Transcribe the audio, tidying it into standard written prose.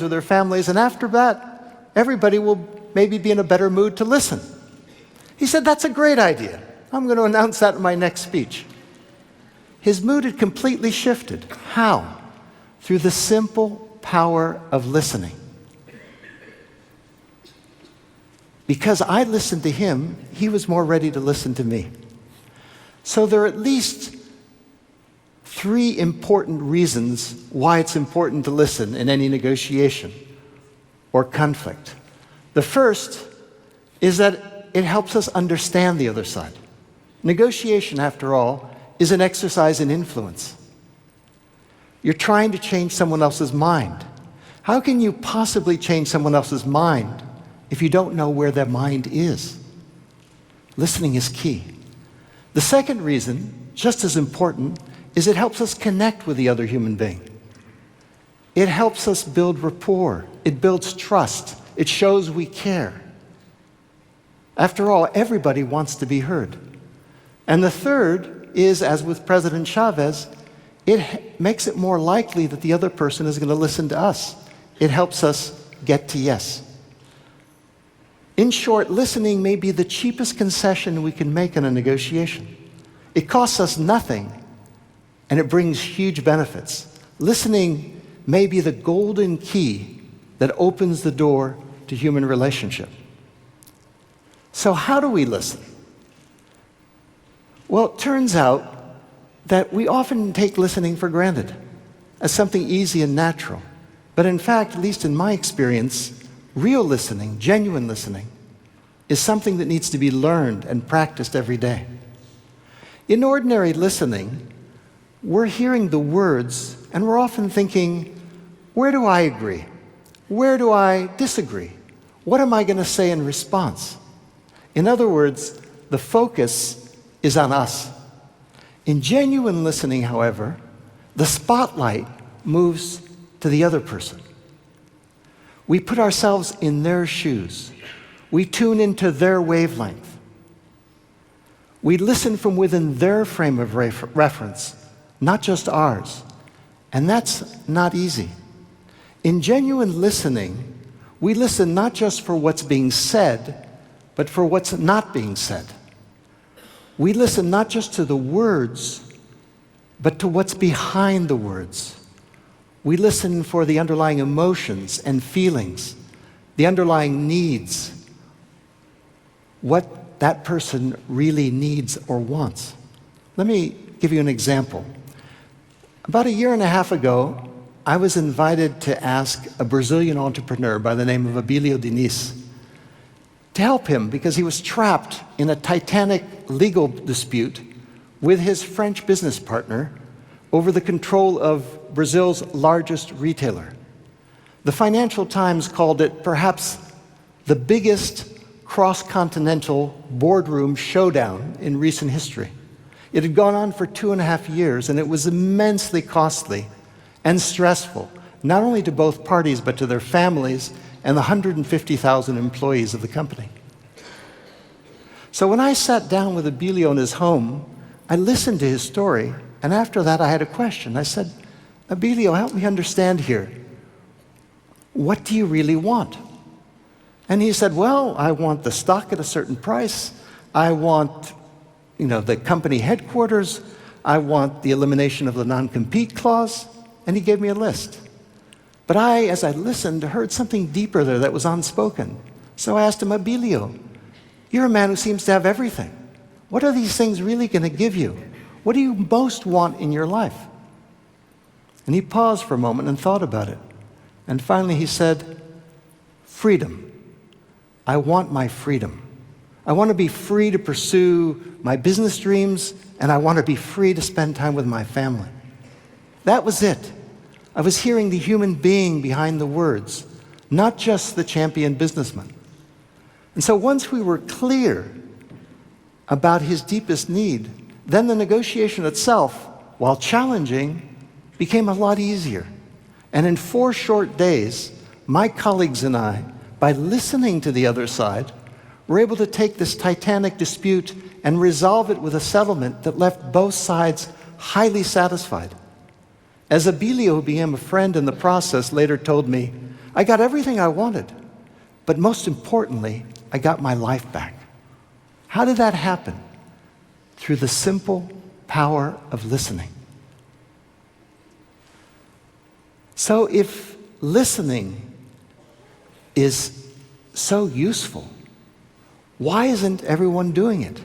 kids or their families, and after that, everybody will maybe be in a better mood to listen. He said, that's a great idea. I'm going to announce that in my next speech. His mood had completely shifted. How? Through the simple power of listening. Because I listened to him, he was more ready to listen to me. So there are at least 3 important reasons why it's important to listen in any negotiation or conflict. The first is that it helps us understand the other side. Negotiation, after all, is an exercise in influence. You're trying to change someone else's mind. How can you possibly change someone else's mind if you don't know where their mind is? Listening is key. The second reason, just as important, is it helps us connect with the other human being. It helps us build rapport. It builds trust. It shows we care. After all, everybody wants to be heard. And the third is, as with President Chavez, it makes it more likely that the other person is going to listen to us. It helps us get to yes. In short, listening may be the cheapest concession we can make in a negotiation. It costs us nothing, and it brings huge benefits. Listening may be the golden key that opens the door to human relationship. So how do we listen? Well, it turns out that we often take listening for granted as something easy and natural. But in fact, at least in my experience, real listening, genuine listening, is something that needs to be learned and practiced every day. In ordinary listening, we're hearing the words, and we're often thinking, where do I agree? Where do I disagree? What am I going to say in response? In other words, the focus is on us. In genuine listening, however, the spotlight moves to the other person. We put ourselves in their shoes. We tune into their wavelength. We listen from within their frame of reference, not just ours. And that's not easy. In genuine listening, we listen not just for what's being said, but for what's not being said. We listen not just to the words, but to what's behind the words. We listen for the underlying emotions and feelings, the underlying needs, what that person really needs or wants. Let me give you an example. About 1.5 years ago, I was invited to ask a Brazilian entrepreneur by the name of Abilio Diniz to help him because he was trapped in a titanic legal dispute with his French business partner over the control of Brazil's largest retailer. The Financial Times called it perhaps the biggest cross-continental boardroom showdown in recent history. It had gone on for 2.5 years, and it was immensely costly and stressful, not only to both parties, but to their families and the 150,000 employees of the company. So when I sat down with Abilio in his home, I listened to his story, and after that I had a question. I said, Abilio, help me understand here. What do you really want? And he said, well, I want the stock at a certain price. I want, the company headquarters. I want the elimination of the non-compete clause. And he gave me a list. But I, as I listened, heard something deeper there that was unspoken. So I asked him, Abilio, you're a man who seems to have everything. What are these things really going to give you? What do you most want in your life? And he paused for a moment and thought about it. And finally he said, freedom. I want my freedom. I want to be free to pursue my business dreams, and I want to be free to spend time with my family. That was it. I was hearing the human being behind the words, not just the champion businessman. And so once we were clear about his deepest need, then the negotiation itself, while challenging, became a lot easier. And in 4 short days, my colleagues and I, by listening to the other side, were able to take this titanic dispute and resolve it with a settlement that left both sides highly satisfied. As Abilio, who became a friend in the process, later told me, I got everything I wanted, but most importantly, I got my life back. How did that happen? Through the simple power of listening. So if listening is so useful, why isn't everyone doing it?